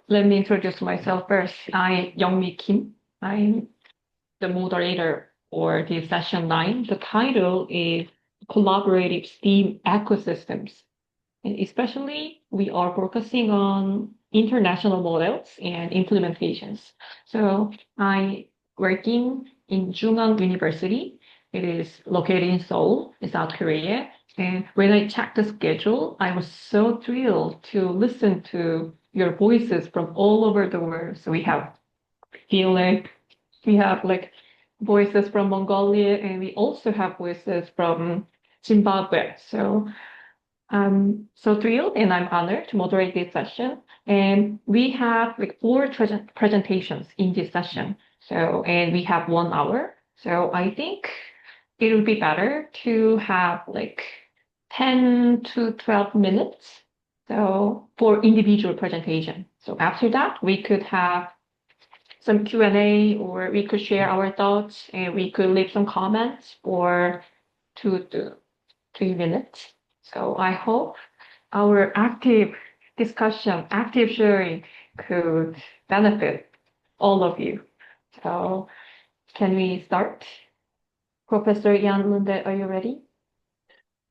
Let me introduce myself first. I'm Youngmi Kim. I'm the moderator for the session 9. The title is Collaborative STEAM Ecosystems. And especially, we are focusing on international models and implementations. So I'm working in Jungang University. It is located in Seoul, in South Korea. And when I checked the schedule, I was so thrilled to listen to your voices from all over the world. So we have Finland, we have like voices from Mongolia, and we also have voices from Zimbabwe. So I'm so thrilled and I'm honored to moderate this session. And we have like four presentations in this session. So, and we have 1 hour. So I think it would be better to have like 10 to 12 minutes. So for individual presentation. So after that, we could have some Q&A or we could share our thoughts and we could leave some comments for 2 to 3 minutes. So I hope our active discussion, active sharing could benefit all of you. So can we start? Professor Jan Lunde, are you ready?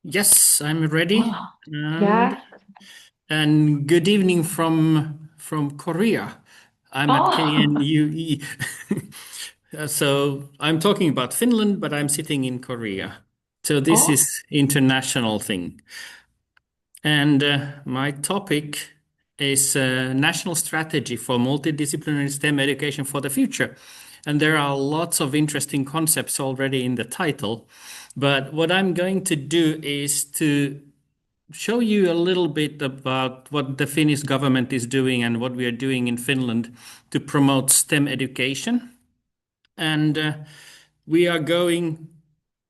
Yes, I'm ready. Oh, yeah. And good evening from Korea. I'm at Oh, KNUE. So I'm talking about Finland, but I'm sitting in Korea. So this oh, is international thing. And my topic is National Strategy for Multidisciplinary STEM Education for the Future. And there are lots of interesting concepts already in the title. But what I'm going to do is to show you a little bit about what the Finnish government is doing and what we are doing in Finland to promote STEM education. And we are going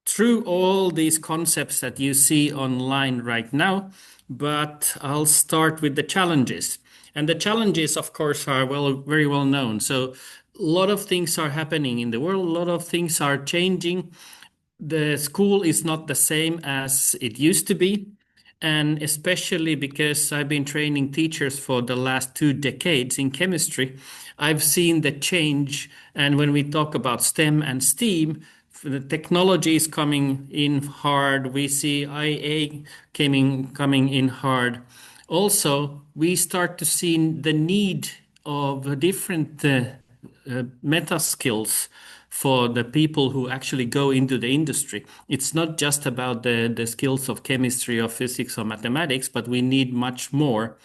through all these concepts that you see online right now, but I'll start with the challenges. And the challenges, of course, are very well known. So a lot of things are happening in the world, a lot of things are changing. The school is not the same as it used to be. And especially because I've been training teachers for the last 2 decades in chemistry, I've seen the change. And when we talk about STEM and STEAM, the technology is coming in hard. We see IA coming in hard. Also, we start to see the need of different meta skills for the people who actually go into the industry. It's not just about the skills of chemistry or physics or mathematics, but we need much more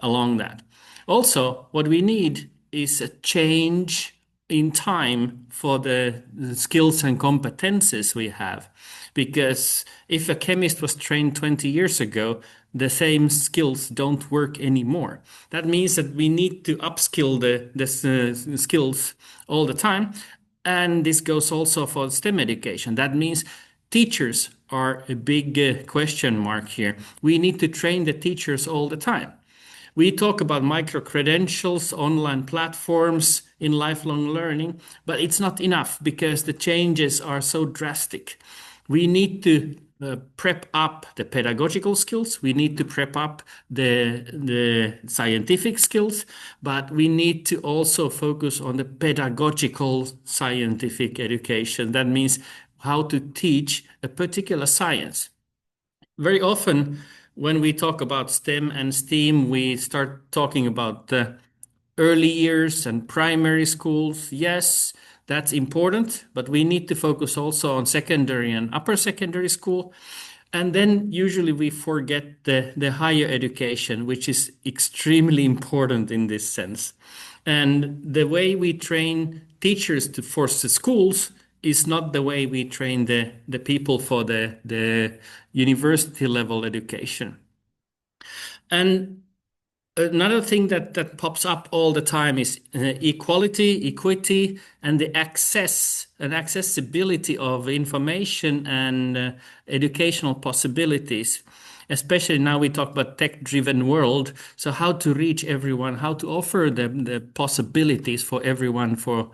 along that. Also, what we need is a change in time for the skills and competences we have. Because if a chemist was trained 20 years ago, the same skills don't work anymore. That means that we need to upskill the skills all the time. And this goes also for STEM education. That means teachers are a big question mark here. We need to train the teachers all the time. We talk about micro credentials, online platforms in lifelong learning, but it's not enough because the changes are so drastic. We need to prep up the pedagogical skills. We need to prep up the scientific skills, but we need to also focus on the pedagogical scientific education. That means how to teach a particular science. Very often, when we talk about STEM and STEAM, we start talking about the early years and primary schools. Yes, that's important, but we need to focus also on secondary and upper secondary school. And then usually we forget the higher education, which is extremely important in this sense. And the way we train teachers to force the schools is not the way we train the people for the university level education. And another thing that pops up all the time is equality, equity, and the access and accessibility of information and educational possibilities. Especially now we talk about tech-driven world. So how to reach everyone, how to offer the possibilities for everyone for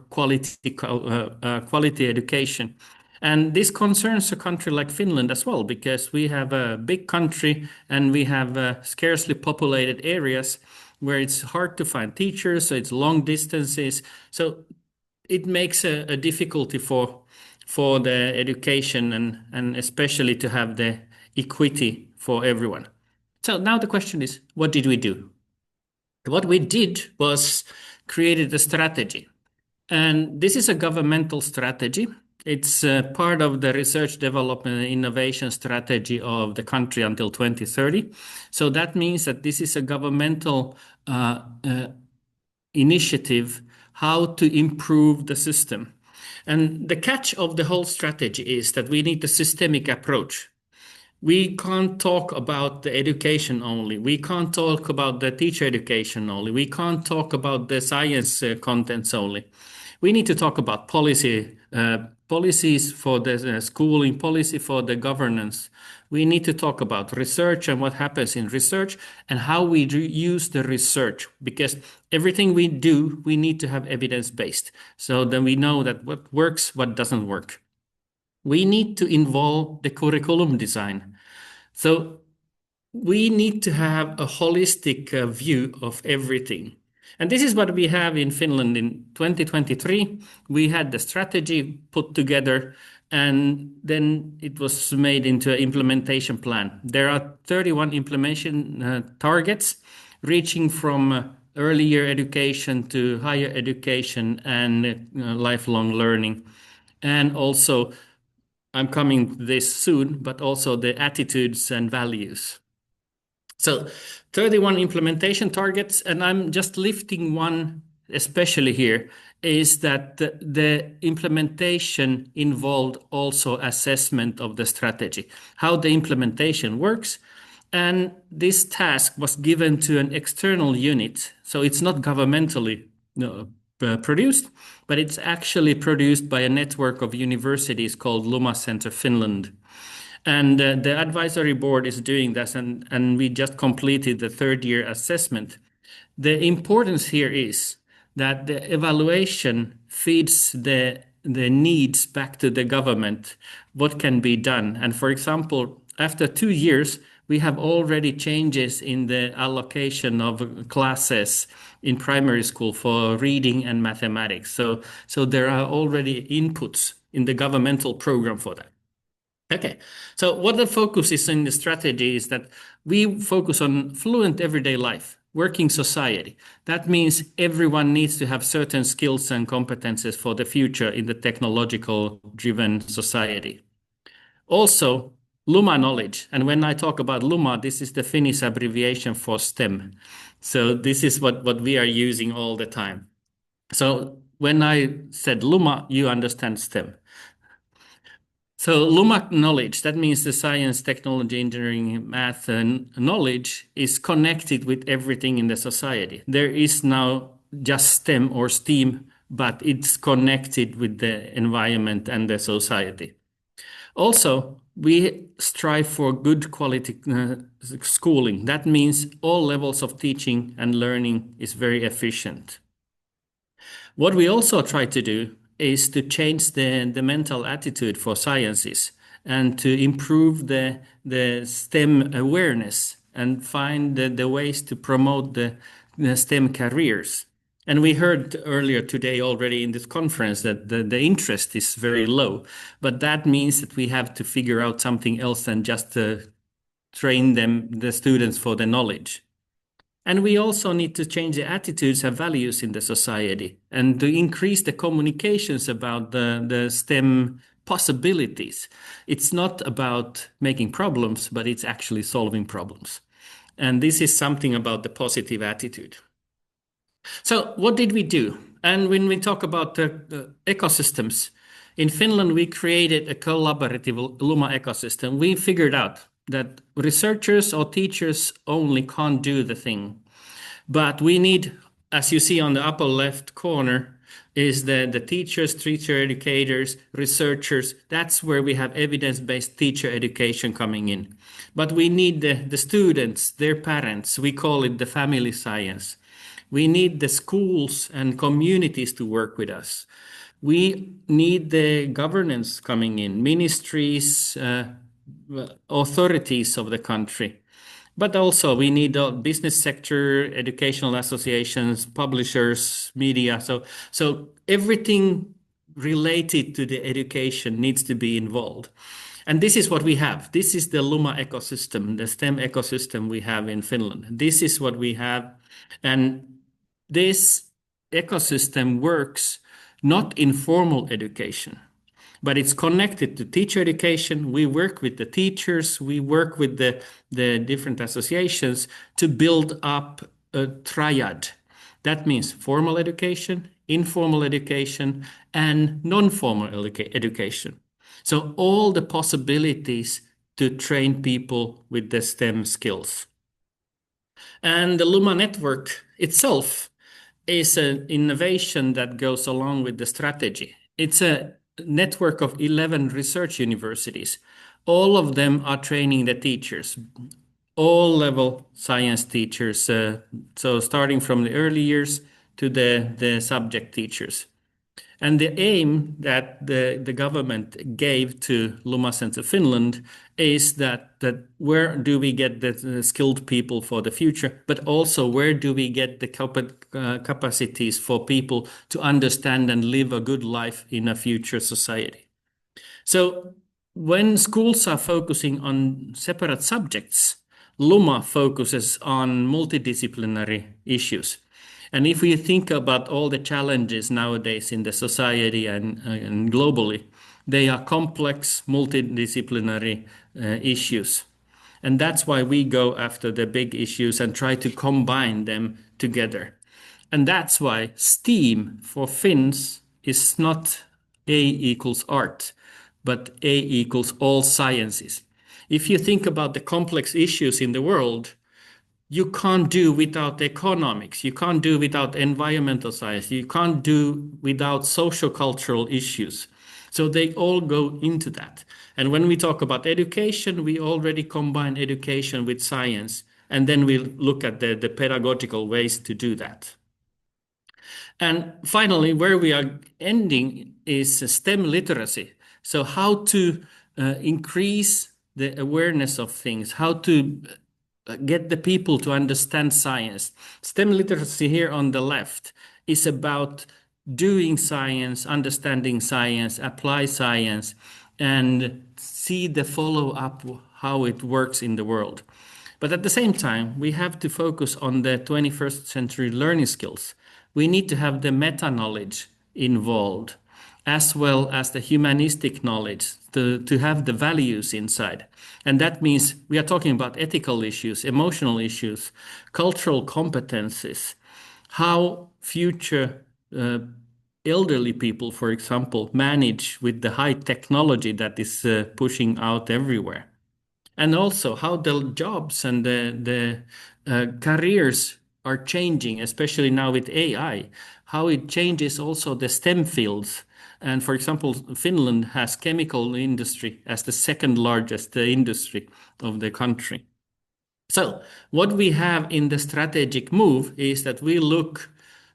quality education. And this concerns a country like Finland as well, because we have a big country and we have scarcely populated areas. where it's hard to find teachers, so it's long distances. So it makes a difficulty for the education and especially to have the equity for everyone. So now the question is, what did we do? What we did was created a strategy. And this is a governmental strategy. It's part of the research development and innovation strategy of the country until 2030. So that means that this is a governmental initiative how to improve the system. And the catch of the whole strategy is that we need a systemic approach. We can't talk about the education only. We can't talk about the teacher education only. We can't talk about the science contents only. We need to talk about policies for the schooling, policy for the governance. We need to talk about research and what happens in research and how we use the research, because everything we do, we need to have evidence-based. So then we know that what works, what doesn't work. We need to involve the curriculum design. So we need to have a holistic view of everything. And this is what we have in Finland in 2023. We had the strategy put together, and then it was made into an implementation plan. There are 31 implementation targets, reaching from early year education to higher education and lifelong learning. And also, I'm coming to this soon, but also the attitudes and values. So 31 implementation targets, and I'm just lifting one especially here, is that the implementation involved also assessment of the strategy, how the implementation works. And this task was given to an external unit. So it's not governmentally produced, but it's actually produced by a network of universities called Luma Center Finland. And the advisory board is doing this, and we just completed the third year assessment. The importance here is that the evaluation feeds the needs back to the government, what can be done. And for example, after 2 years, we have already changes in the allocation of classes in primary school for reading and mathematics. So there are already inputs in the governmental program for that. Okay, so what the focus is in the strategy is that we focus on fluent everyday life, working society. That means everyone needs to have certain skills and competences for the future in the technological driven society. Also, Luma knowledge. And when I talk about Luma, this is the Finnish abbreviation for STEM. So this is what we are using all the time. So when I said Luma, you understand STEM. So Luma knowledge, that means the science, technology, engineering, math, and knowledge is connected with everything in the society. There is now just STEM or STEAM, but it's connected with the environment and the society. Also, we strive for good quality schooling. That means all levels of teaching and learning is very efficient. What we also try to do is to change the mental attitude for sciences and to improve the STEM awareness and find the ways to promote the STEM careers. And we heard earlier today already in this conference that the interest is very low, but that means that we have to figure out something else than just train the students for the knowledge. And we also need to change the attitudes and values in the society and to increase the communications about the STEM possibilities. It's not about making problems, but it's actually solving problems. And this is something about the positive attitude. So what did we do? And when we talk about the ecosystems, in Finland, we created a collaborative Luma ecosystem. We figured out that researchers or teachers only can't do the thing. But we need, as you see on the upper left corner, is the teachers, teacher educators, researchers. That's where we have evidence-based teacher education coming in. But we need the students, their parents. We call it the family science. We need the schools and communities to work with us. We need the governance coming in, ministries, authorities of the country. But also we need business sector, educational associations, publishers, media. So everything related to the education needs to be involved. And this is what we have. This is the Luma ecosystem, the STEM ecosystem we have in Finland. This is what we have. And this ecosystem works not in formal education, but it's connected to teacher education. We work with the teachers, we work with the different associations to build up a triad. That means formal education, informal education, and non-formal education. So all the possibilities to train people with the STEM skills. And the Luma network itself is an innovation that goes along with the strategy. It's a network of 11 research universities. All of them are training the teachers, all level science teachers. So starting from the early years to the subject teachers. And the aim that the government gave to Luma Center Finland is that where do we get the skilled people for the future, but also where do we get the capacities for people to understand and live a good life in a future society. So when schools are focusing on separate subjects, Luma focuses on multidisciplinary issues. And if we think about all the challenges nowadays in the society and globally, they are complex, multidisciplinary issues. And that's why we go after the big issues and try to combine them together. And that's why STEAM for Finns is not A equals art, but A equals all sciences. If you think about the complex issues in the world, you can't do without economics, you can't do without environmental science, you can't do without social cultural issues. So they all go into that. And when we talk about education, we already combine education with science, and then we look at the pedagogical ways to do that. And finally, where we are ending is STEM literacy. So how to increase the awareness of things, how to get the people to understand science. STEM literacy here on the left is about doing science, understanding science, apply science, and see the follow-up, how it works in the world. But at the same time, we have to focus on the 21st century learning skills. We need to have the meta-knowledge involved, as well as the humanistic knowledge to have the values inside. And that means we are talking about ethical issues, emotional issues, cultural competencies, how future elderly people, for example, manage with the high technology that is pushing out everywhere. And also how the jobs and the careers are changing, especially now with AI, how it changes also the STEM fields. And for example, Finland has chemical industry as the second largest industry of the country. So what we have in the strategic move is that we look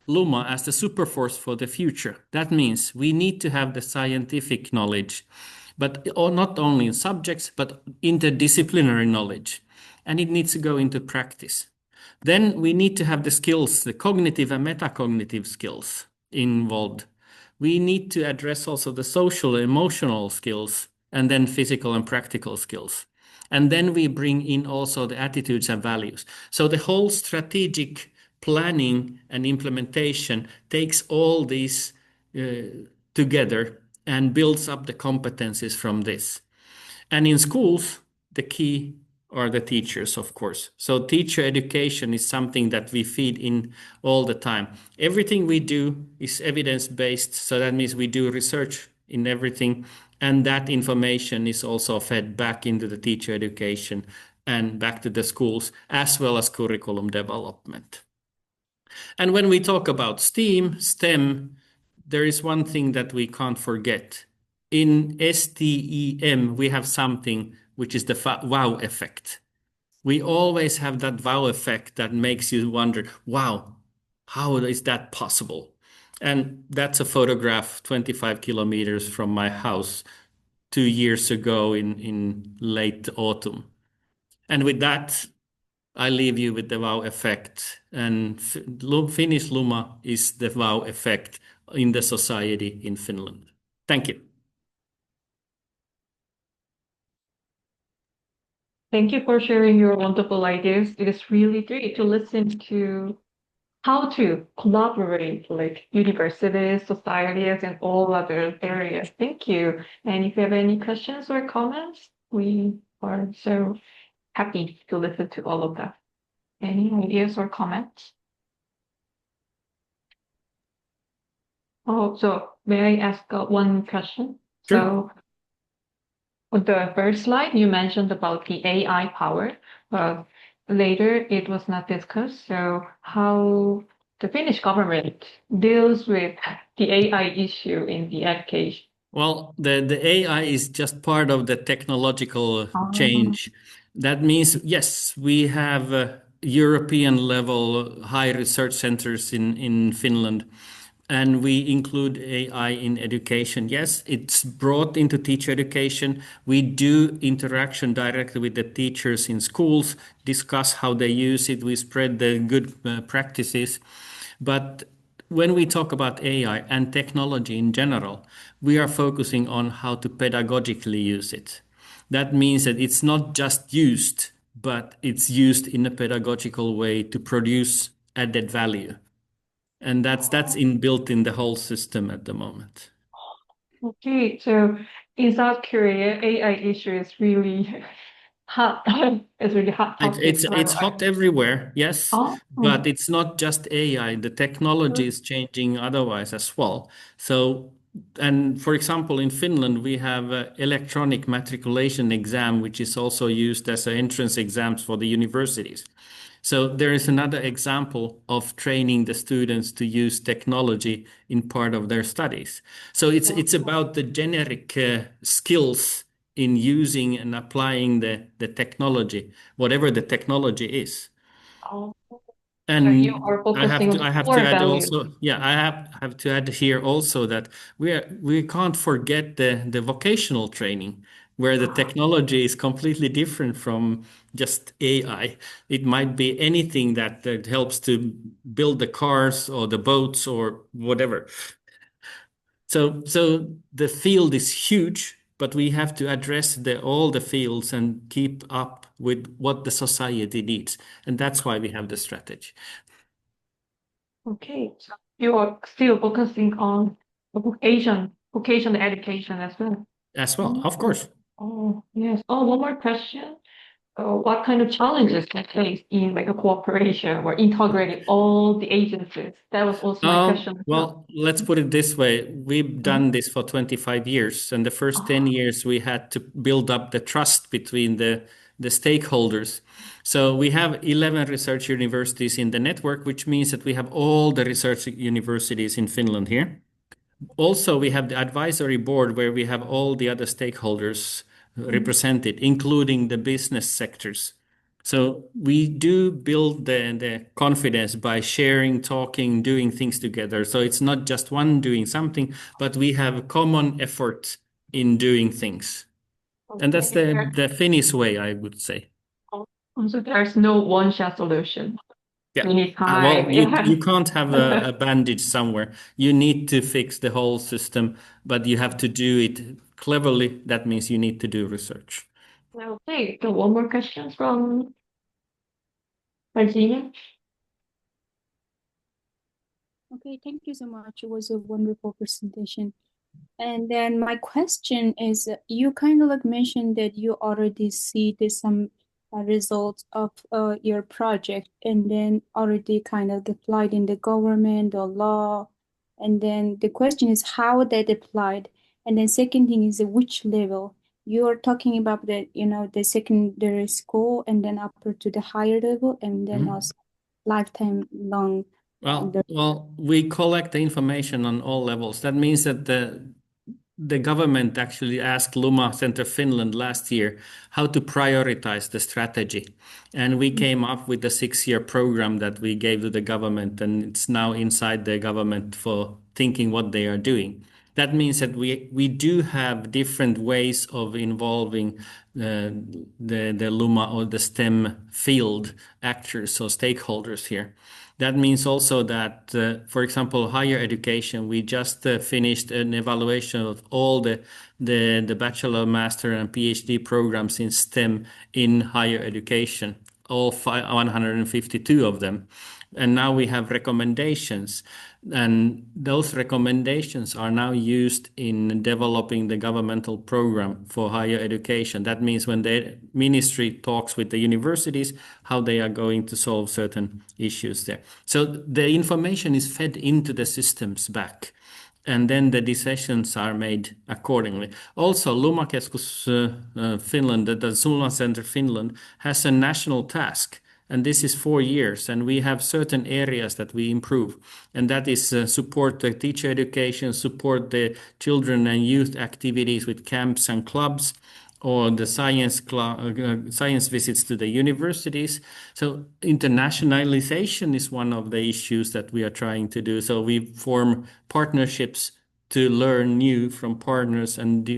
Luma as the super force for the future. That means we need to have the scientific knowledge, but not only in subjects, but interdisciplinary knowledge. And it needs to go into practice. Then we need to have the skills, the cognitive and metacognitive skills involved. We need to address also the social, emotional skills, and then physical and practical skills. And then we bring in also the attitudes and values. So the whole strategic planning and implementation takes all these together and builds up the competencies from this. And in schools, the key are the teachers, of course. So teacher education is something that we feed in all the time. Everything we do is evidence-based, so that means we do research in everything, and that information is also fed back into the teacher education and back to the schools, as well as curriculum development. And when we talk about STEM, there is one thing that we can't forget. In STEM, we have something which is the wow effect. We always have that wow effect that makes you wonder, wow, how is that possible? And that's a photograph 25 kilometers from my house 2 years ago in late autumn. And with that, I leave you with the wow effect. And Finnish Luma is the wow effect in the society in Finland. Thank you. Thank you for sharing your wonderful ideas. It is really great to listen to how to collaborate like universities, societies, and all other areas. Thank you. And if you have any questions or comments, we are so happy to listen to all of that. Any ideas or comments? Oh, so may I ask one question? Sure. So on the first slide, you mentioned about the AI power. Uh, Later, it was not discussed. So how the Finnish government deals with the AI issue in the education? Well, the AI is just part of the technological Um, change. That means, yes, we have European level high research centers in Finland, and we include AI in education. Yes, it's brought into teacher education. We do interaction directly with the teachers in schools, discuss how they use it. We spread the good practices. But when we talk about AI and technology in general, we are focusing on how to pedagogically use it. That means that it's not just used, but it's used in a pedagogical way to produce added value. And that's inbuilt in the whole system at the moment. okay, so in South Korea, AI issue is really hot. It's really hot It's topic. it's it's hot everywhere, yes, Oh, but it's not just AI. The technology is changing otherwise as well. So, and for example, in Finland, we have electronic matriculation exam, which is also used as an entrance exams for the universities. So there is another example of training the students to use technology in part of their studies. So it's about the generic skills in using and applying the technology, whatever the technology is. oh, so you And are focusing on the I have to core add value. also, yeah, I have to add here also that we can't forget the vocational training where the technology is completely different from just AI. It might be anything that helps to build the cars or the boats or whatever. So the field is huge, but we have to address all the fields and keep up with what the society needs. And that's why we have the strategy. Okay, so you are still focusing on vocational education as well. As well, Oh, of course. yes. Oh, one more question. What kind of challenges you face in like a cooperation or integrating all the agencies? That was also my question as well. Well, let's put it this way. We've Mhm. done this for 25 years, and the first 10 Oh, years we had to build up the trust between the stakeholders. So we have 11 research universities in the network, which means that we have all the research universities in Finland here. Also, we have the advisory board where we have all the other stakeholders mm, represented, including the business sectors. So we do build the confidence by sharing, talking, doing things together. So it's not just one doing something, but we have common effort in doing things. And that's okay. the Finnish way, I would say. So there's no one shot solution. Yeah. We need Well, time. you Yeah. can't have a bandage somewhere. You need to fix the whole system, but you have to do it cleverly. That means you need to do research. Okay. So one more question from Virginia. Okay, thank you so much. It was a wonderful presentation. And then my question is, you kind of like mentioned that you already see some results of your project, and then already kind of applied in the government or law. And then the question is how that applied. And then second thing is which level. You are talking about the, the secondary school and then up to the higher level, and then Mhm. also lifetime long. Well, we collect the information on all levels. That means that the government actually asked Luma Center Finland last year how to prioritize the strategy. And we came up with a 6-year program that we gave to the government, and it's now inside the government for thinking what they are doing. That means that we do have different ways of involving the LUMA or the STEM field actors or stakeholders here. That means also that, for example, higher education, we just finished an evaluation of all the bachelor, master, and PhD programs in STEM in higher education, all 152 of them. And now we have recommendations, and those recommendations are now used in developing the governmental program for higher education. That means when the ministry talks with the universities, how they are going to solve certain issues there. So the information is fed into the systems back, and then the decisions are made accordingly. Also, Lumakeskus Finland, the Luma Center Finland, has a national task, and this is 4 years, and we have certain areas that we improve, and that is support the teacher education, support the children and youth activities with camps and clubs, or the science visits to the universities. So internationalization is one of the issues that we are trying to do. So we form partnerships to learn new from partners and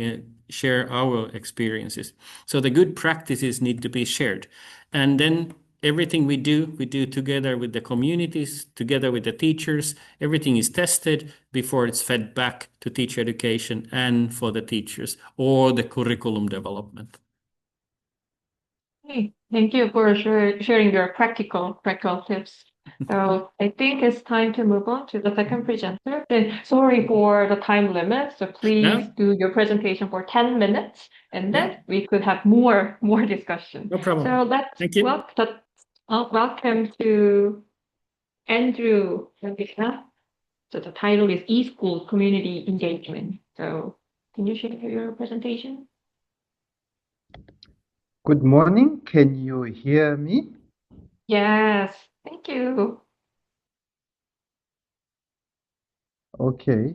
share our experiences. So the good practices need to be shared. And then everything we do together with the communities, together with the teachers. Everything is tested before it's fed back to teacher education and for the teachers or the curriculum development. Hey, thank you for sharing your practical tips. So I think it's time to move on to the second presenter. And sorry for the time limit, so please do your presentation for 10 minutes, and then we could have more discussion. No problem. So let's Thank you. welcome to Andrew. So the title is eSchool Community Engagement. So can you share your presentation? Good morning. Can you hear me? Yes, thank you. Okay.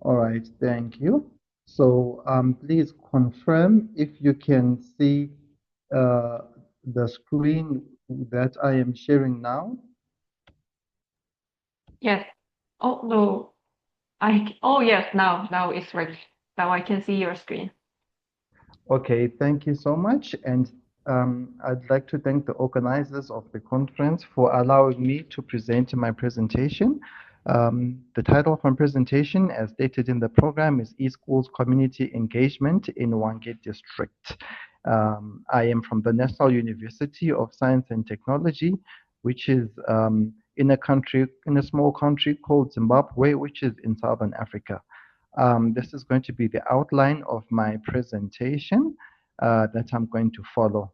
All right. Thank you. So please confirm if you can see the screen that I am sharing now. Yes. Oh no. Oh yes, now it's right. Now I can see your screen. Okay, thank you so much. And I'd like to thank the organizers of the conference for allowing me to present my presentation. The title of my presentation, as stated in the program, is eSchools Community Engagement in Hwange District. I am from the National University of Science and Technology, which is in a small country called Zimbabwe, which is in Southern Africa. This is going to be the outline of my presentation that I'm going to follow.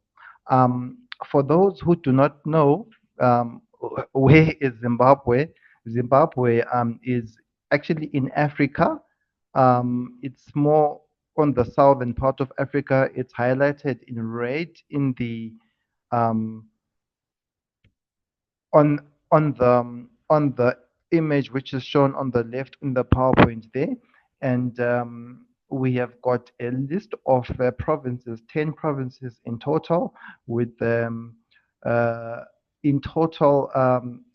For those who do not know, where is Zimbabwe? Zimbabwe is actually in Africa. It's more on the southern part of Africa. It's highlighted in red in the on the image which is shown on the left in the PowerPoint there. And we have got a list of provinces, 10 provinces in total, with in total,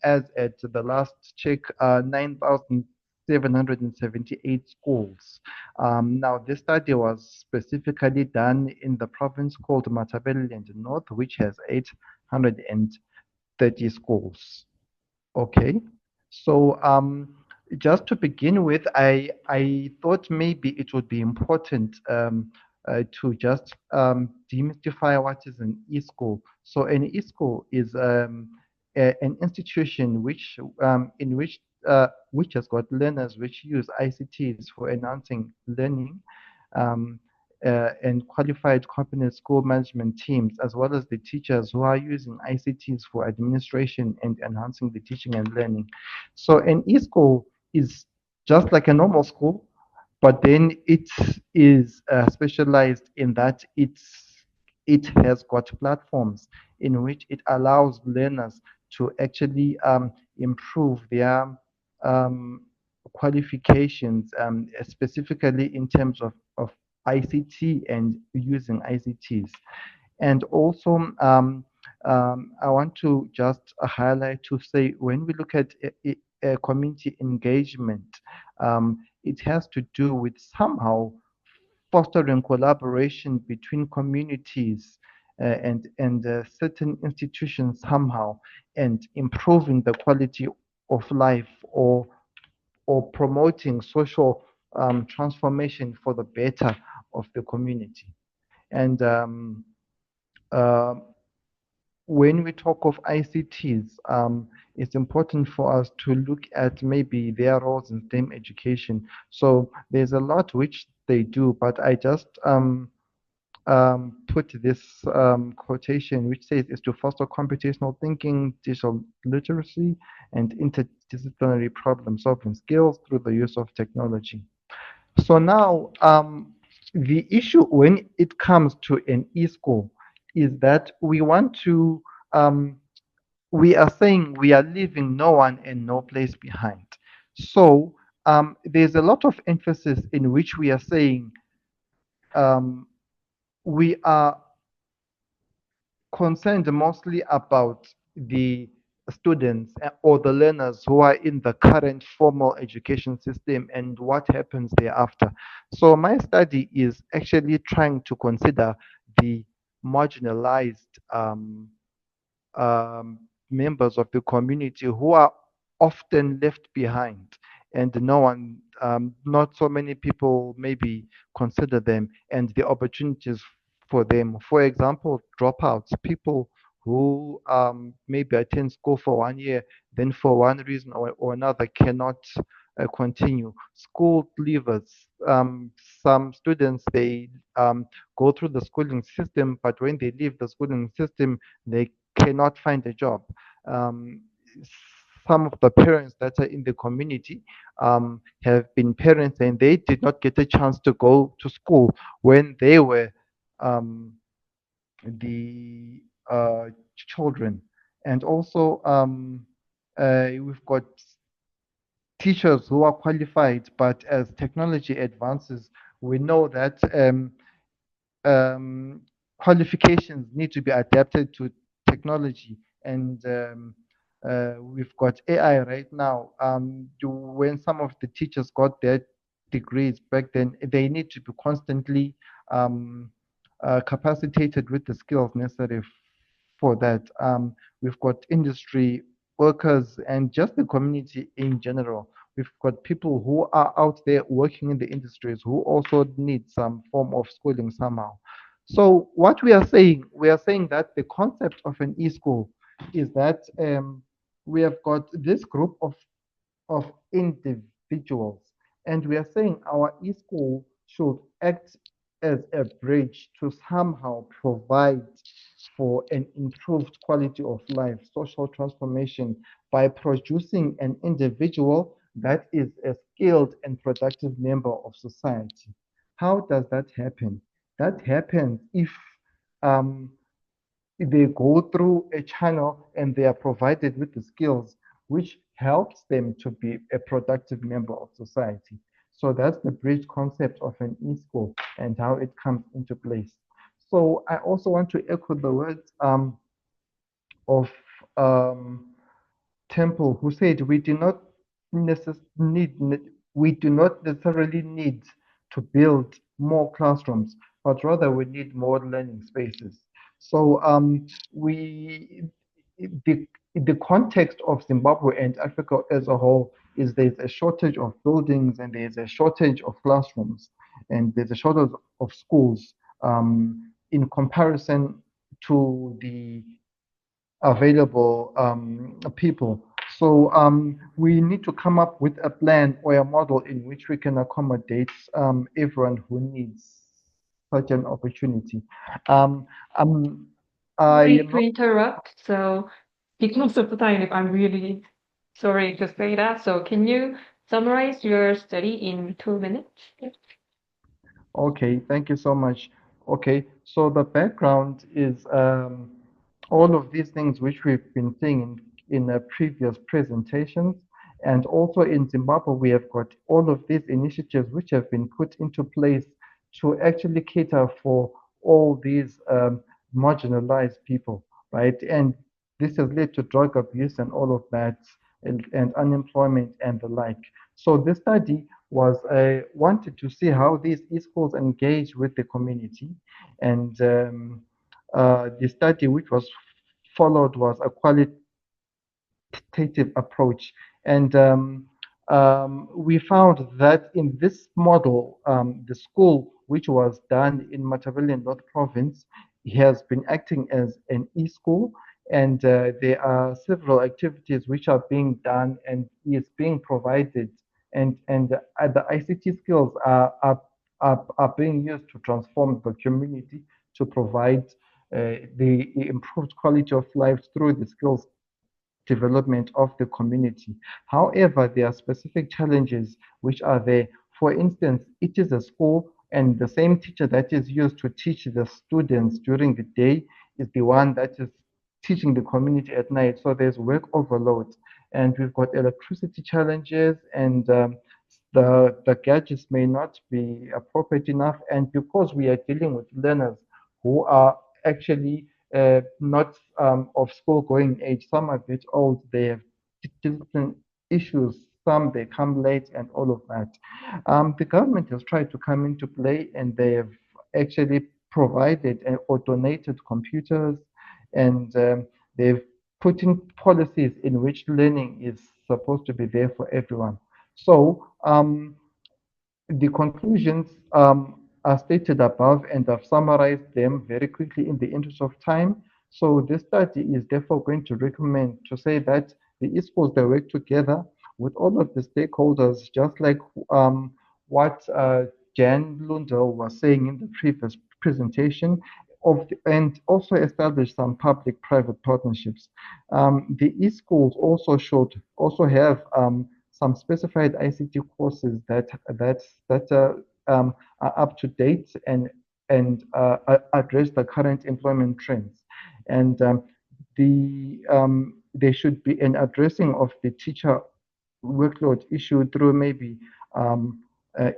as at the last check, 9,778 schools. Now, this study was specifically done in the province called Matabeleland North, which has 830 schools. Okay, so just to begin with, I thought maybe it would be important to just demystify what is an e-school. So an e-school is an institution which which has got learners which use ICTs for enhancing learning, and qualified competent school management teams, as well as the teachers who are using ICTs for administration and enhancing the teaching and learning. So an e-school is just like a normal school, but then it is specialized in that it has got platforms in which it allows learners to actually improve their qualifications, specifically in terms of ICT and using ICTs. And also, I want to just highlight to say, when we look at community engagement, it has to do with somehow fostering collaboration between communities and certain institutions somehow, and improving the quality of life, or promoting social transformation for the better of the community. And uh, when we talk of ICTs, it's important for us to look at maybe their roles in STEM education. So there's a lot which they do, but I just put this quotation which says is to foster computational thinking, digital literacy, and interdisciplinary problem-solving skills through the use of technology. So now, the issue when it comes to an e-school is that we want to, we are saying we are leaving no one and no place behind. So there's a lot of emphasis in which we are saying we are concerned mostly about the students or the learners who are in the current formal education system and what happens thereafter. So my study is actually trying to consider the marginalized members of the community who are often left behind, and no one, not so many people maybe consider them and the opportunities for them. For example, dropouts, people who maybe attend school for 1 year, then for one reason or another cannot continue. School leavers, some students, they go through the schooling system, but when they leave the schooling system, they cannot find a job. Um, some of the parents that are in the community have been parents and they did not get a chance to go to school when they were the children. And also, we've got teachers who are qualified, but as technology advances, we know that qualifications need to be adapted to technology. And we've got AI right now. When some of the teachers got their degrees back then, they need to be constantly capacitated with the skills necessary for that. We've got industry workers and just the community in general. We've got people who are out there working in the industries who also need some form of schooling somehow. So what we are saying that the concept of an e-school is that we have got this group of individuals, and we are saying our e-school should act as a bridge to somehow provide for an improved quality of life, social transformation, by producing an individual that is a skilled and productive member of society. How does that happen? That happens if they go through a channel and they are provided with the skills which helps them to be a productive member of society. So that's the bridge concept of an e-school and how it comes into place. So I also want to echo the words of Temple, who said we do not necessarily need to build more classrooms, but rather we need more learning spaces. So the context of Zimbabwe and Africa as a whole is there's a shortage of buildings and there's a shortage of classrooms and there's a shortage of schools in comparison to the available people. So we need to come up with a plan or a model in which we can accommodate everyone who needs such an opportunity. Sorry to interrupt. So because of the time, I'm really sorry to say that. So can you summarize your study in 2 minutes? Okay, thank you so much. Okay, so the background is all of these things which we've been seeing in previous presentations. And also in Zimbabwe, we have got all of these initiatives which have been put into place to actually cater for all these marginalized people, right? And this has led to drug abuse and all of that, and unemployment and the like. So this study was I wanted to see how these e-schools engage with the community, and the study which was followed was a qualitative approach. And we found that in this model, the school which was done in Matabele North Province has been acting as an e-school, and there are several activities which are being done and is being provided, and the ICT skills are being used to transform the community, to provide the improved quality of life through the skills development of the community. However, there are specific challenges which are there. For instance, it is a school, and the same teacher that is used to teach the students during the day is the one that is teaching the community at night. So there's work overload, and we've got electricity challenges, and the gadgets may not be appropriate enough. And because we are dealing with learners who are actually not of school going age. Some are a bit old, they have different issues, some they come late and all of that. The government has tried to come into play, and they have actually provided or donated computers, and they've put in policies in which learning is supposed to be there for everyone. So the conclusions are stated above, and I've summarized them very quickly in the interest of time. So this study is therefore going to recommend to say that the e-schools, they work together with all of the stakeholders, just like what Jan Lundell was saying in the previous presentation, and also establish some public-private partnerships. The e-schools also have some specified ICT courses that are up to date and address the current employment trends. And there should be an addressing of the teacher workload issue through maybe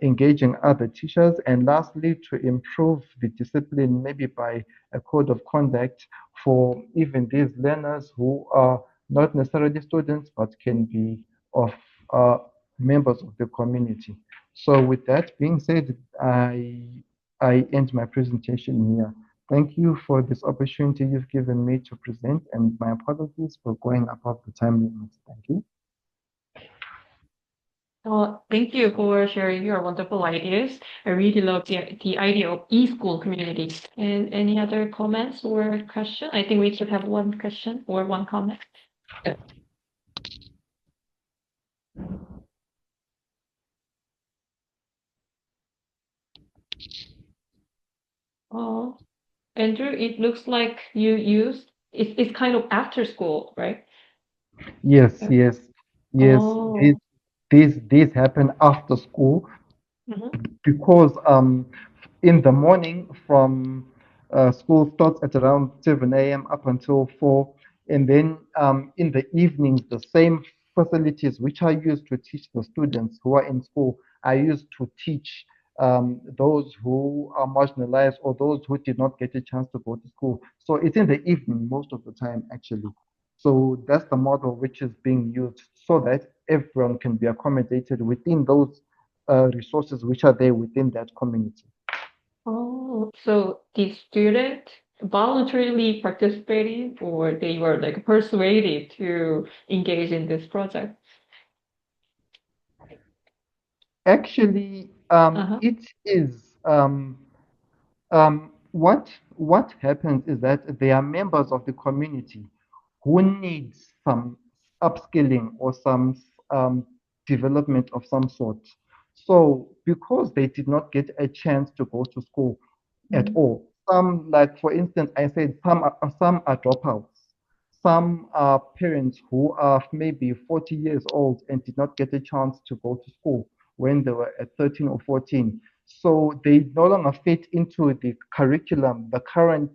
engaging other teachers, and lastly, to improve the discipline, maybe by a code of conduct for even these learners who are not necessarily students but can be of members of the community. So with that being said, I end my presentation here. Thank you for this opportunity you've given me to present, and my apologies for going above the time limit. Thank you. Thank you for sharing your wonderful ideas. I really love the idea of e-school community. And any other comments or question? I think we should have one question or one comment. Andrew, it looks like you used it's kind of after school, right? Yes, yes, yes. Oh. These happen after school because in the morning from school starts at around 7 a.m. up until 4, and then in the evenings the same facilities which are used to teach the students who are in school are used to teach those who are marginalized or those who did not get a chance to go to school. So it's in the evening most of the time, actually. So that's the model which is being used so that everyone can be accommodated within those resources which are there within that community. Oh, so the student voluntarily participated, or they were like persuaded to engage in this project? Actually, it is what happens is that they are members of the community who need some upskilling or some development of some sort. So because they did not get a chance to go to school at all, some, like for instance, I said some are dropouts. Some are parents who are maybe 40 years old and did not get a chance to go to school when they were at 13 or 14. So they no longer fit into the curriculum, the current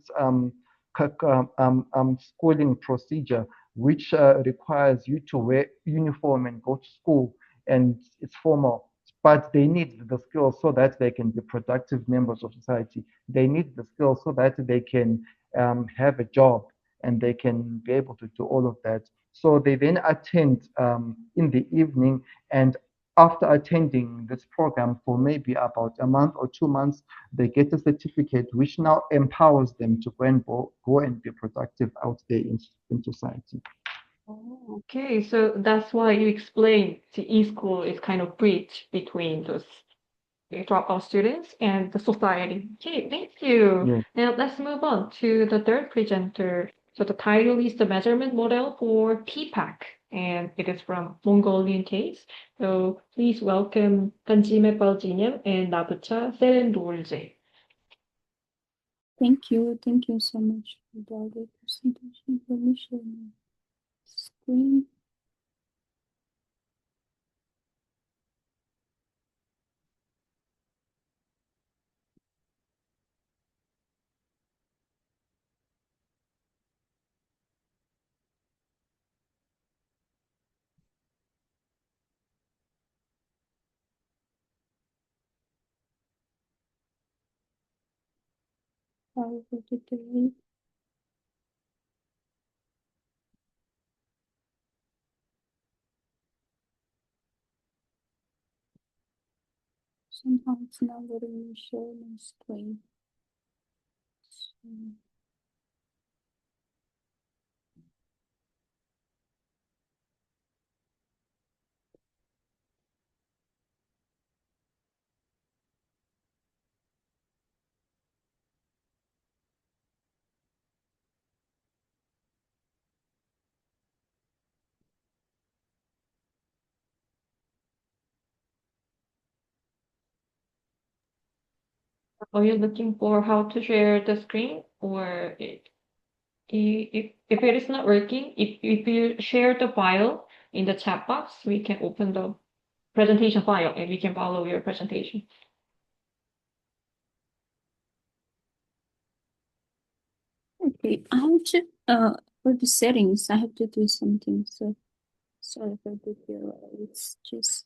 schooling procedure, which requires you to wear uniform and go to school, and it's formal. But they need the skills so that they can be productive members of society. They need the skills so that they can have a job and they can be able to do all of that. So they then attend in the evening, and after attending this program for maybe about a month or 2 months, they get a certificate which now empowers them to go and be productive out there in society. Oh, okay, so that's why you explained the e-school is kind of bridge between those dropout students and the society. Okay, thank you. Yeah. Now let's move on to the third presenter. So the title is the measurement model for TPAC, and it is from Mongolian case. So please welcome Kanjime Baljinyam and Nabucha Serendolje. Thank you so much for the presentation. Let me share my screen. I'll go to the link. Somehow it's not letting me share my screen. So, Are you looking for how to share the screen, or if it is not working, if you share the file in the chat box, we can open the presentation file and we can follow your presentation. okay, I have to for the settings, I have to do something. So sorry for the delay. It's just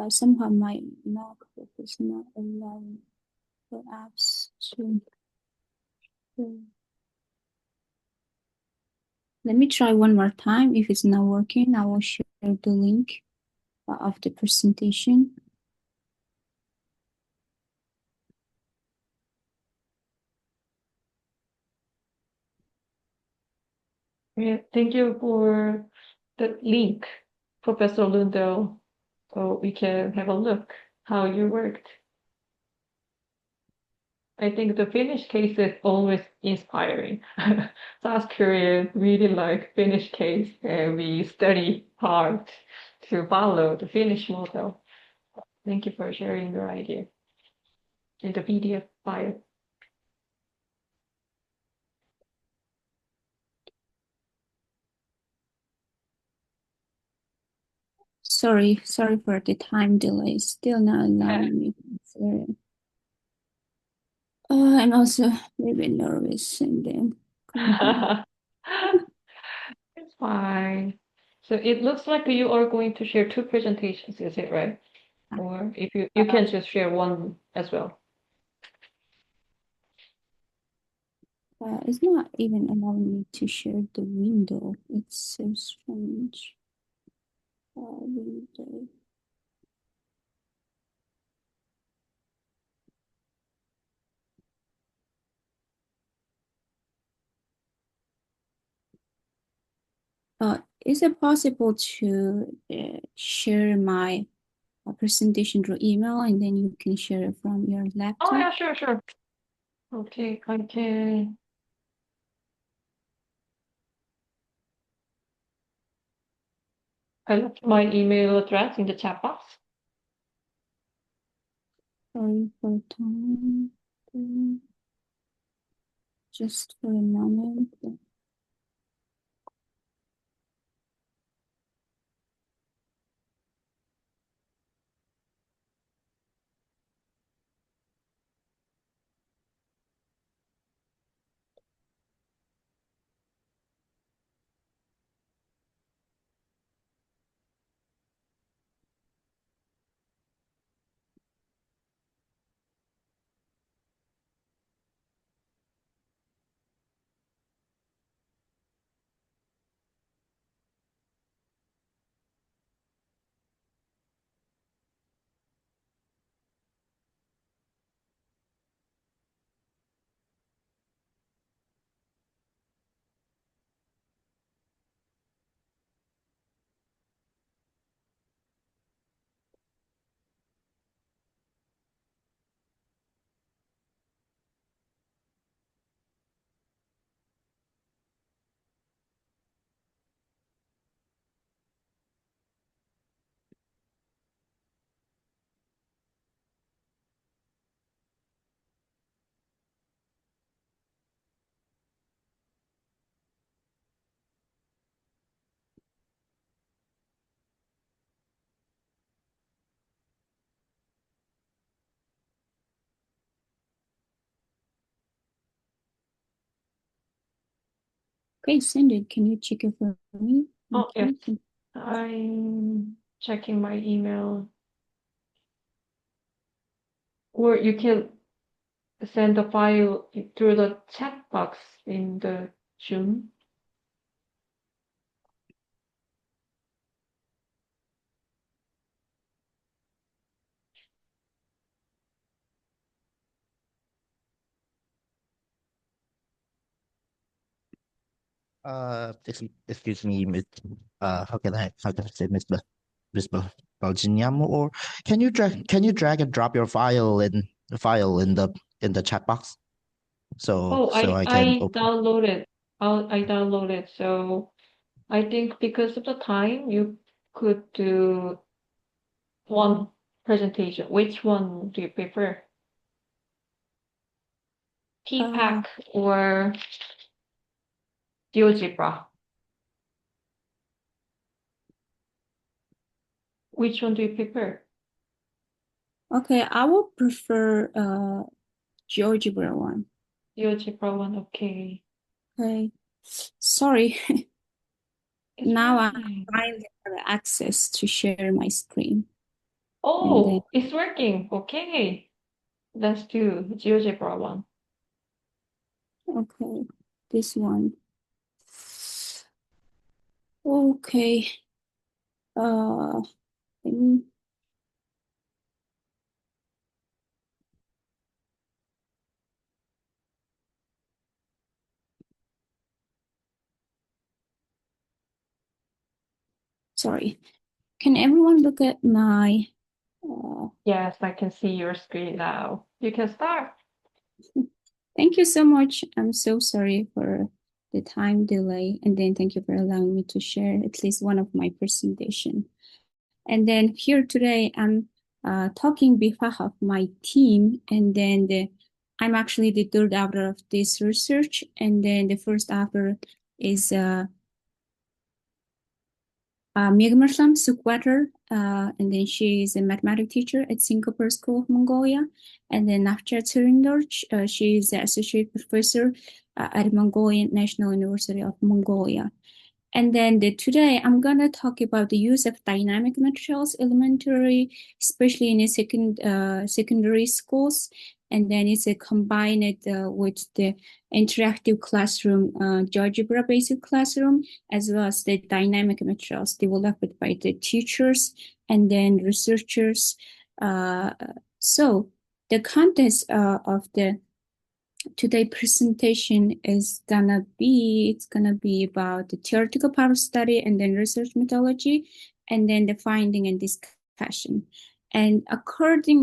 somehow my MacBook is not allowing the apps to. Let me try one more time. If it's not working, I will share the link of the presentation. Yeah, thank you for the link, Professor Lundell, so we can have a look how you worked. I think the Finnish case is always inspiring. South Korea really like Finnish case, and we study hard to follow the Finnish model. Thank you for sharing your idea in the PDF file. Sorry for the time delay. Still not allowing me to share it. I'm also maybe nervous and then. It's fine. So it looks like you are going to share two presentations, is it right? Or if you can just share one as well. It's not even allowing me to share the window. It's so strange. Window. Is it possible to share my presentation through email and then you can share it from your laptop? Oh yeah, sure. Okay, I can. I left my email address in the chat box. Sorry for time. Just for a moment. Okay, send it. Can you check it for me? Oh, yes. Okay. I'm checking my email. Or you can send the file through the chat box in the Zoom. Excuse me, Miss. How can I say Miss Baljinyam, or can you drag and drop your file in the chat box, Oh, so I I can open. downloaded. I downloaded. So I think because of the time, you could do one presentation. Which one do you prefer? TPAC or GeoGebra? Which one do you prefer? Okay, I would prefer GeoGebra one. GeoGebra one, okay. Okay. Sorry. It's Now I fine. finally have access to share my screen. Oh, it's working. Okay. Let's do GeoGebra one. Okay, this one. Okay. Let me- Sorry. Can everyone look at my Yes, I can see your screen now. You can start. Thank you so much. I'm so sorry for the time delay, and then thank you for allowing me to share at least one of my presentation. And then here today, I'm talking behalf of my team, and then I'm actually the third author of this research, and then the first author is Megamarsam Sukwater, and then she is a mathematics teacher at Singapore School of Mongolia. And then Nafcha Tsirindorch, she is the associate professor at Mongolian National University of Mongolia. And then today I'm gonna talk about the use of dynamic materials elementary, especially in the secondary schools. And then it's combined with the interactive classroom, GeoGebra basic classroom, as well as the dynamic materials developed by the teachers and then researchers. So the content of the today presentation is gonna be about the theoretical part of study and then research methodology and then the finding and discussion. And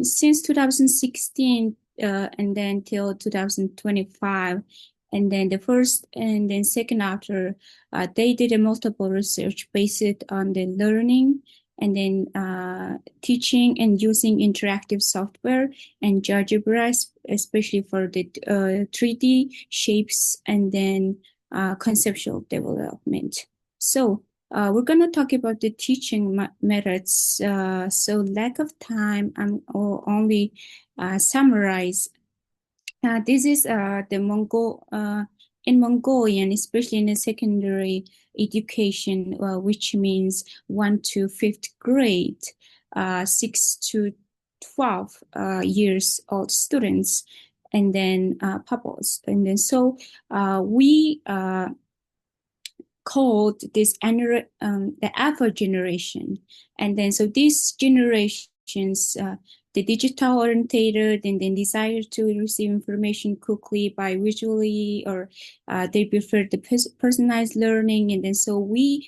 since 2016 and then till 2025, and then the first and then second author, they did a multiple research based on the learning and then teaching and using interactive software and GeoGebra, especially for the 3D shapes and then conceptual development. So we're going to talk about the teaching methods. So lack of time, I'm only summarize. This is in Mongolian, especially in the secondary education, which means 1 to 5th grade, 6 to 12 years old students, and then pupils. And then so we called this the alpha generation. And then so these generations, the digital orientated and then desire to receive information quickly by visually, or they prefer the personalized learning. And then so we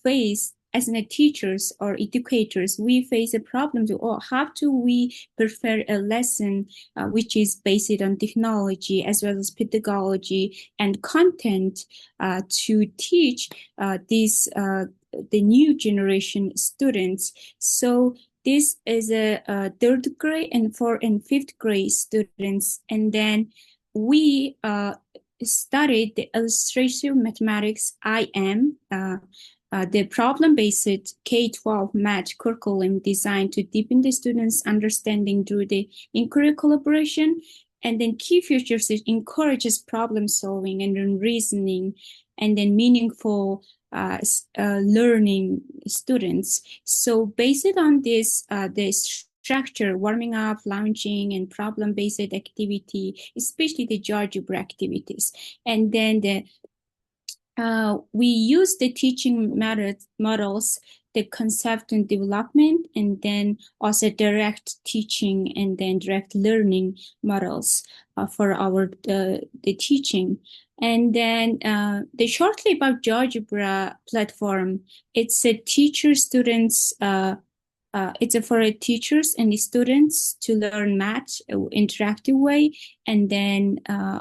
face, as teachers or educators, we face a problem how do we prepare a lesson which is based on technology as well as pedagogy and content to teach the new generation students. So this is a 3rd grade and 4th and 5th grade students. And then we studied the illustrative mathematics IM, the problem-based K-12 math curriculum designed to deepen the students' understanding through the inquiry collaboration. And then key features, it encourages problem solving and then reasoning. and then meaningful learning students. So based on this, the structure, warming up, launching, and problem-based activity, especially the GeoGebra activities. And then we use the teaching models, the concept and development, and then also direct teaching and then direct learning models for our the teaching. And then the shortly about GeoGebra platform, it's a teacher-students it's for teachers and the students to learn math interactive way, and then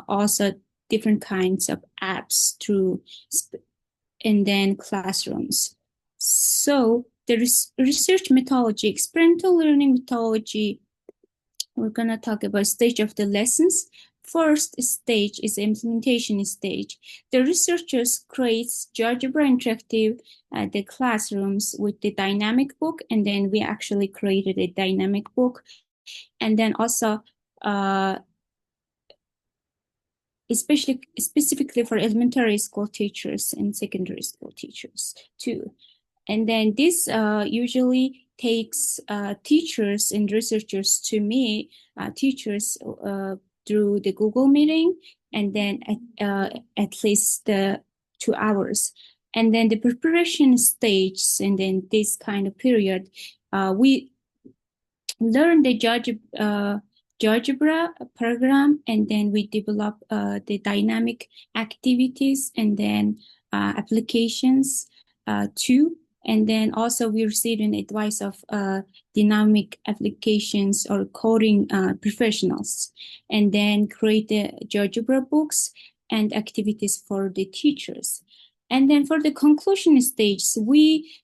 also different kinds of apps through and then classrooms. So the research methodology, experiential learning methodology, we're going to talk about stage of the lessons. First stage is implementation stage. The researchers create GeoGebra interactive the classrooms with the dynamic book, and then we actually created a dynamic book. And then also specifically for elementary school teachers and secondary school teachers too. And then this usually takes teachers and researchers to meet teachers through the Google meeting, and then at least 2 hours. And then the preparation stage, and then this kind of period, we learn the GeoGebra program, and then we develop the dynamic activities and then applications too. And then also we received an advice of dynamic applications or coding professionals, and then create the GeoGebra books and activities for the teachers. And then for the conclusion stage, we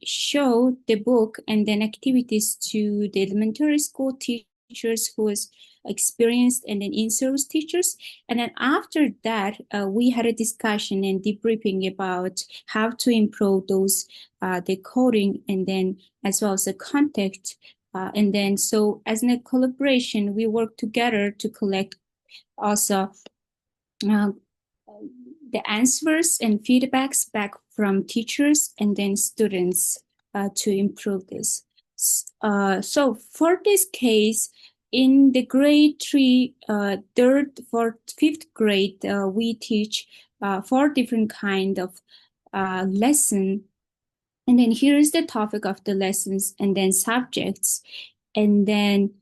show the book and then activities to the elementary school teachers who is experienced and then in-service teachers. And then after that, we had a discussion and debriefing about how to improve those, the coding, and then as well as the content. And then so as a collaboration, we work together to collect also the answers and feedbacks back from teachers and then students to improve this. So for this case, in the grade 3, 3rd, 4th, 5th grade, we teach 4 different kind of lesson. And then here is the topic of the lessons and then subjects. And then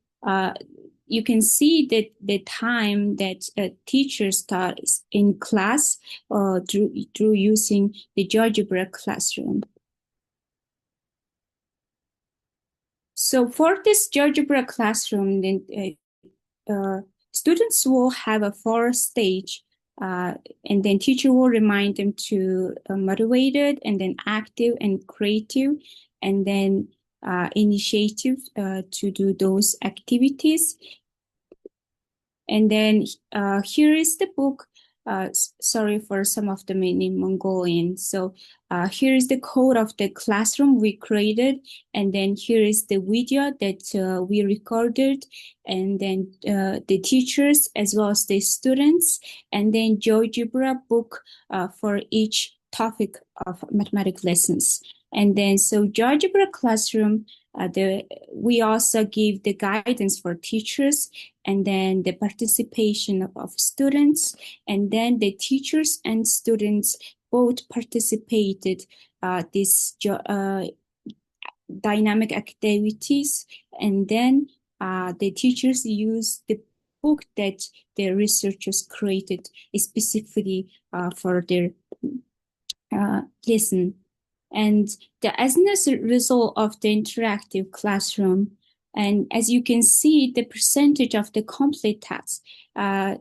you can see that the time that teachers taught in class through using the GeoGebra classroom. So for this GeoGebra classroom, then students will have a 4 stage, and then teacher will remind them to motivated, and then active and creative, and then initiative to do those activities. And then here is the book. Sorry for some of them in Mongolian. So here is the code of the classroom we created. And then here is the video that we recorded. And then the teachers as well as the students. And then GeoGebra book for each topic of mathematics lessons. And then so GeoGebra classroom, we also give the guidance for teachers, and then the participation of students, and then the teachers and students both participated this dynamic activities, and then the teachers use the book that the researchers created specifically for their lesson. And as a result of the interactive classroom, and as you can see, the percentage of the complete tasks, the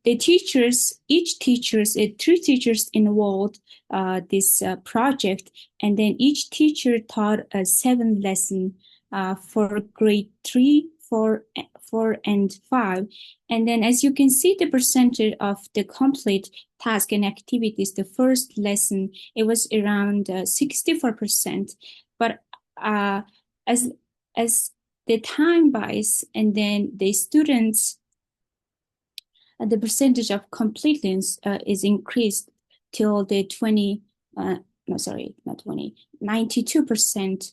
teachers, each teachers, 3 teachers involved this project, and then each teacher taught 7 lessons for grade 3, 4, and 5. And then as you can see, the percentage of the complete task and activities, the first lesson, it was around 64%. But as the time buys, and then the students the percentage of completeness is increased till the 92%.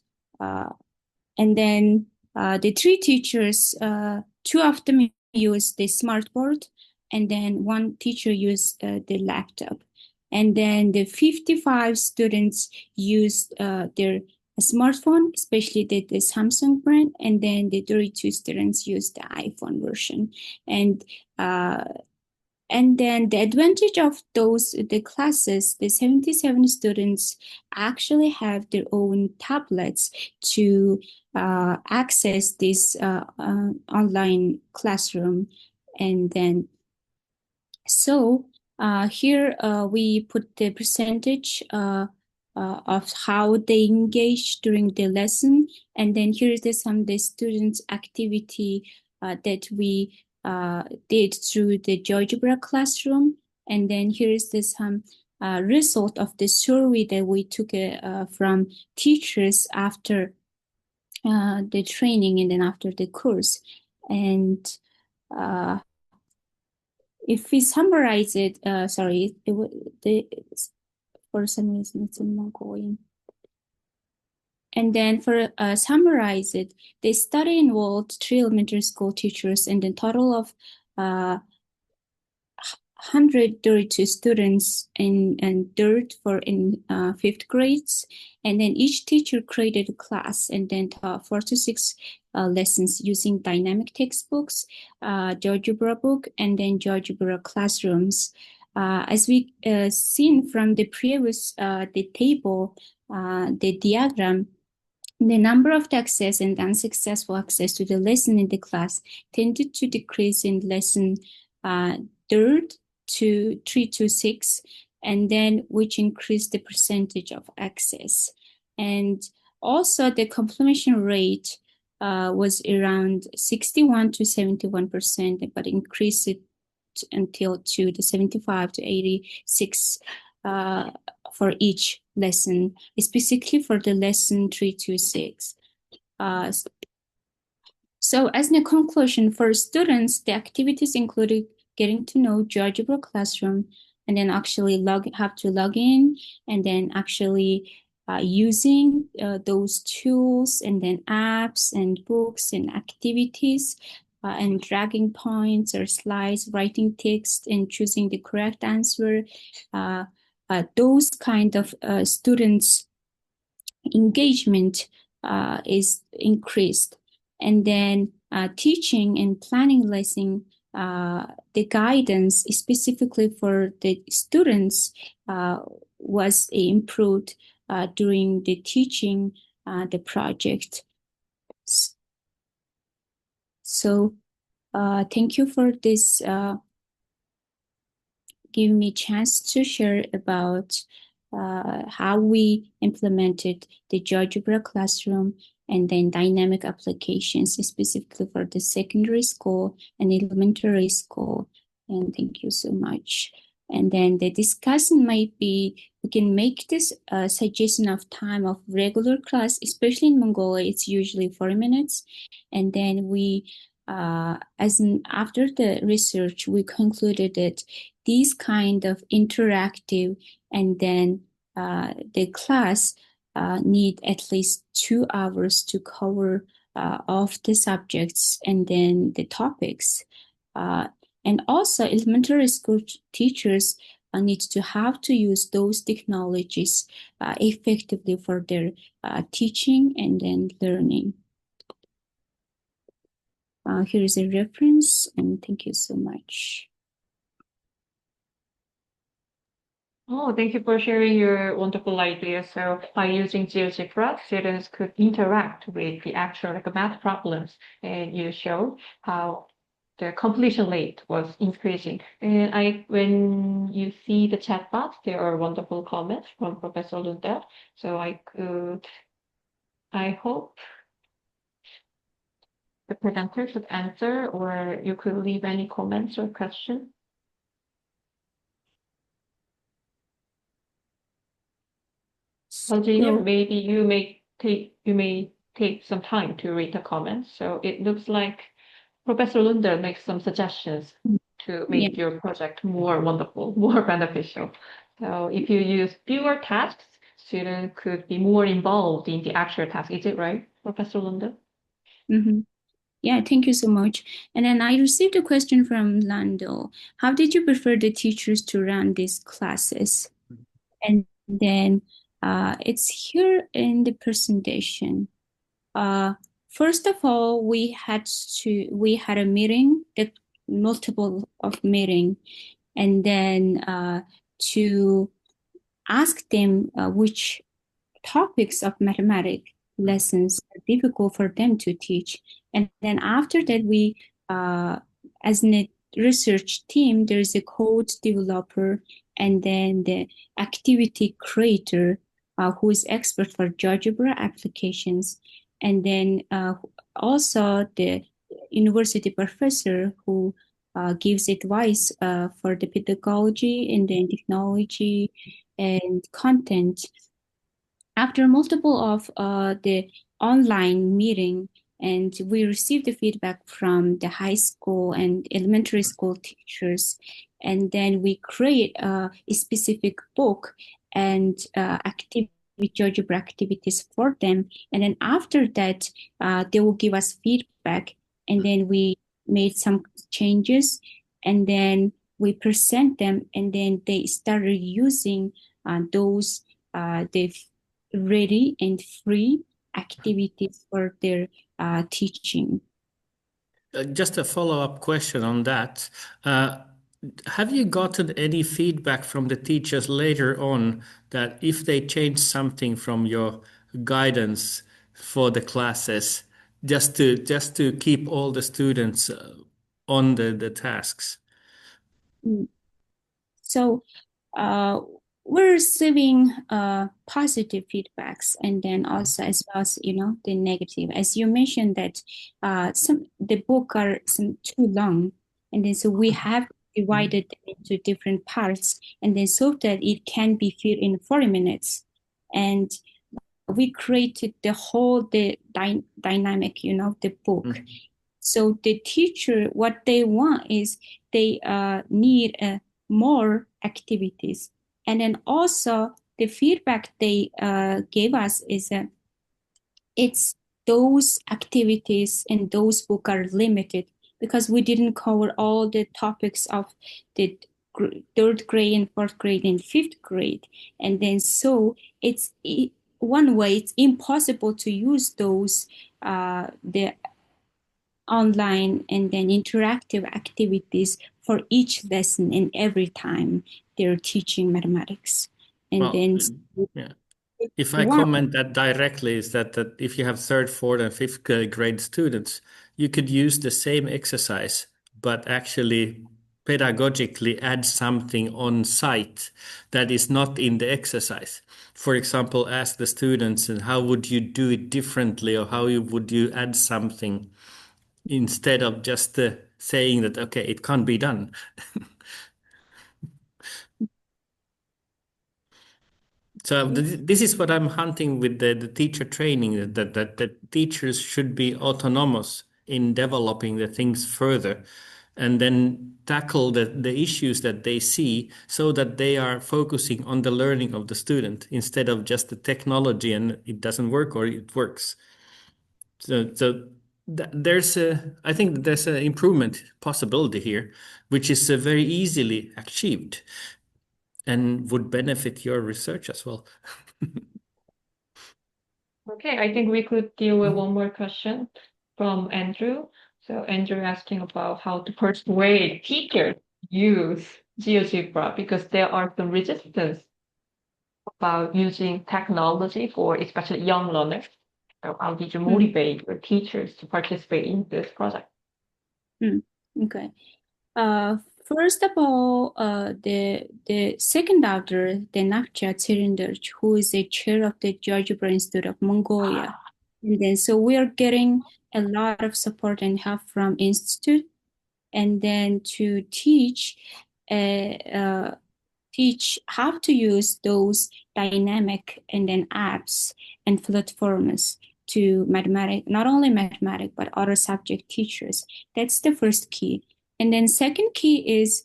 And then the 3 teachers, 2 of them use the smartboard, and then 1 teacher use the laptop. And then the 55 students use their smartphone, especially the Samsung brand, and then the 32 students use the iPhone version. And then the advantage of the classes, the 77 students actually have their own tablets to access this online classroom. And then, so here we put the percentage of how they engage during the lesson. And then here is some of the students' activity that we did through the GeoGebra classroom. And then here is some result of the survey that we took from teachers after the training and then after the course. And if we summarize it, for some reason it's not going. And then for summarize it, the study involved 3 elementary school teachers and a total of 132 students in 3rd in 5th grades. And then each teacher created a class and then taught 4 to 6 lessons using dynamic textbooks, GeoGebra book, and then GeoGebra classrooms. As we seen from the previous the table, the diagram, the number of the access and unsuccessful access to the lesson in the class tended to decrease in lesson 3rd to 3 to 6, and then which increased the percentage of access. And also the completion rate was around 61 to 71%, but increased it until to the 75 to 86 for each lesson, specifically for the lesson 3 to 6. So as a conclusion, for students, the activities included getting to know GeoGebra Classroom, and then actually have to log in, and then actually using those tools, and then apps and books and activities, and dragging points or slides, writing text, and choosing the correct answer. Those kind of students' engagement is increased. And then teaching and planning lesson, the guidance specifically for the students was improved during the teaching the project. So thank you for this giving me a chance to share about how we implemented the GeoGebra Classroom and then dynamic applications specifically for the secondary school and elementary school. And thank you so much. And then the discussion might be, we can make this suggestion of time of regular class, especially in Mongolia, it's usually 40 minutes. And then we, after the research, we concluded that these kind of interactive and then the class need at least 2 hours to cover of the subjects and then the topics. And also elementary school teachers need to have to use those technologies effectively for their teaching and then learning. Here is a reference, and thank you so much. Oh, thank you for sharing your wonderful idea. So by using GeoGebra, students could interact with the actual math problems, and you show how the completion rate was increasing. And when you see the chat box, there are wonderful comments from Professor Lundell. So I hope the presenter could answer, or you could leave any comments or questions. Virginia, No. maybe you may take some time to read the comments. So it looks like Professor Lundell makes some suggestions to make your project more wonderful, more beneficial. So if you use fewer tasks, students could be more involved in the actual task. Is it right, Professor Lunde? Mm-hmm. Yeah, thank you so much. And then I received a question from Lando. How did you prefer the teachers to run these classes? And then it's here in the presentation. First of all, we had a meeting, multiple of meeting, and then to ask them which topics of mathematics lessons are difficult for them to teach. And then after that, we, as a research team, there's a code developer and then the activity creator who is expert for GeoGebra applications. And then also the university professor who gives advice for the pedagogy and then technology and content. After multiple of the online meeting, and we received the feedback from the high school and elementary school teachers, and then we create a specific book and GeoGebra activities for them. And then after that, they will give us feedback, and then we made some changes, and then we present them, and then they started using those the ready and free activities for their teaching. Just a follow-up question on that. Have you gotten any feedback from the teachers later on that if they change something from your guidance for the classes, just to keep all the students on the tasks? So we're receiving positive feedbacks, and then also as well as the negative. As you mentioned that the book are too long, and then so we have divided them into different parts, and then so that it can be filled in 40 minutes. And we created the whole dynamic, the book. So the teacher, what they want is they need more activities. And then also the feedback they gave us is that it's those activities and those books are limited because we didn't cover all the topics of the third grade and fourth grade and fifth grade. And then so it's one way it's impossible to use those the online and then interactive activities for each lesson and every time they're teaching mathematics. And Well, then yeah. If I comment that directly is that if you have third, fourth, and fifth grade students, you could use the same exercise, but actually pedagogically add something on site that is not in the exercise. For example, ask the students, and how would you do it differently, or how would you add something instead of just saying that, okay, it can't be done. So this is what I'm hunting with the teacher training, that the teachers should be autonomous in developing the things further and then tackle the issues that they see so that they are focusing on the learning of the student instead of just the technology and it doesn't work or it works. So I think there's an improvement possibility here, which is very easily achieved and would benefit your research as well. Okay, I think we could deal with one more question from Andrew. So Andrew asking about how to persuade teachers use GeoGebra because there are some resistance about using technology for especially young learners. So how did you motivate your teachers to participate in this project? Okay. First of all, the second author, the Nakcha Tsirinder, who is the chair of the GeoGebra Institute of Mongolia. And then so we are getting a lot of support and help from Institute, and then to teach how to use those dynamic and then apps and platforms to not only mathematics, but other subject teachers. That's the first key. And then second key is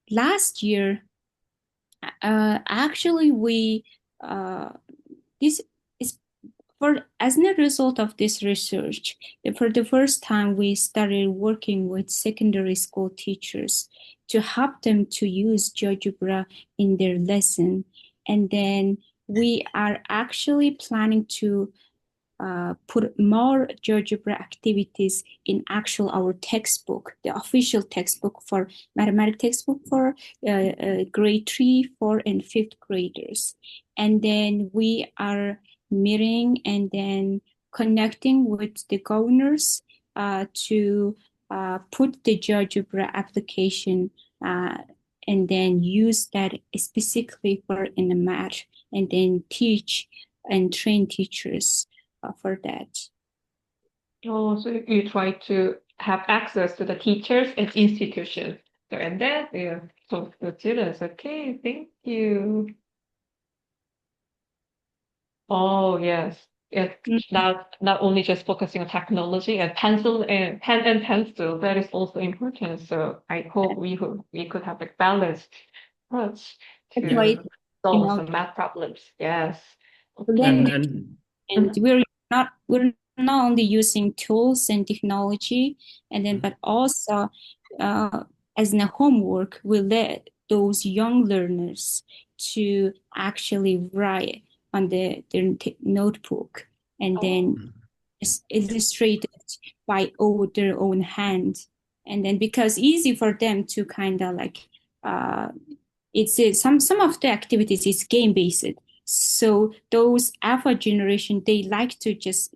last year, actually we this is as a result of this research, for the first time we started working with secondary school teachers to help them to use GeoGebra in their lesson. And then we are actually planning to put more GeoGebra activities in our textbook, the official textbook for mathematics textbook for grade 3, 4, and 5th graders. And then we are meeting and then connecting with the governors to put the GeoGebra application and then use that specifically for in the math, and then teach and train teachers for that. Oh, so you try to have access to the teachers and institutions. So, and then, yeah, so the students, okay, thank you. Oh, yes. It's not only just focusing on technology and pen and pencil, that is also important. So I hope we could have a balanced approach That's to right. solve some math problems. Yes. Then And we're not only using tools and technology, and then but also as in a homework, we let those young learners to actually write on their notebook, and then just illustrate it by their own hand. And then because easy for them to kind of like it's some of the activities is game based. So those alpha generation, they like to just,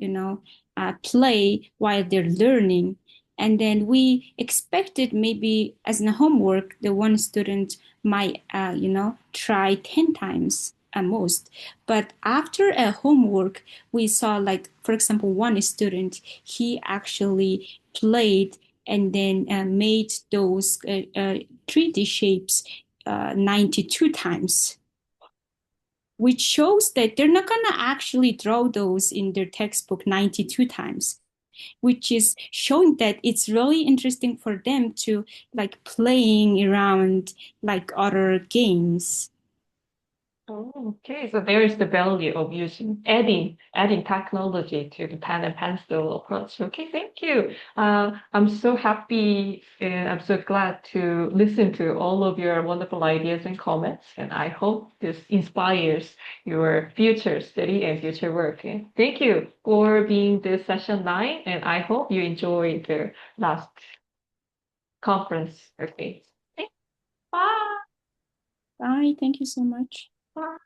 play while they're learning. And then we expected maybe as in homework, the one student might, try 10 times at most. But after a homework, we saw like, for example, one student, he actually played and then made those 3D shapes 92 times, which shows that they're not going to actually draw those in their textbook 92 times, which is showing that it's really interesting for them to like playing around like other games. Oh, okay. So there is the value of adding technology to the pen and pencil approach. Okay, thank you. I'm so happy and I'm so glad to listen to all of your wonderful ideas and comments. And I hope this inspires your future study and future work. And thank you for being this session 9. And I hope you enjoyed the last conference. Okay. Bye. Bye. Thank you so much. Bye.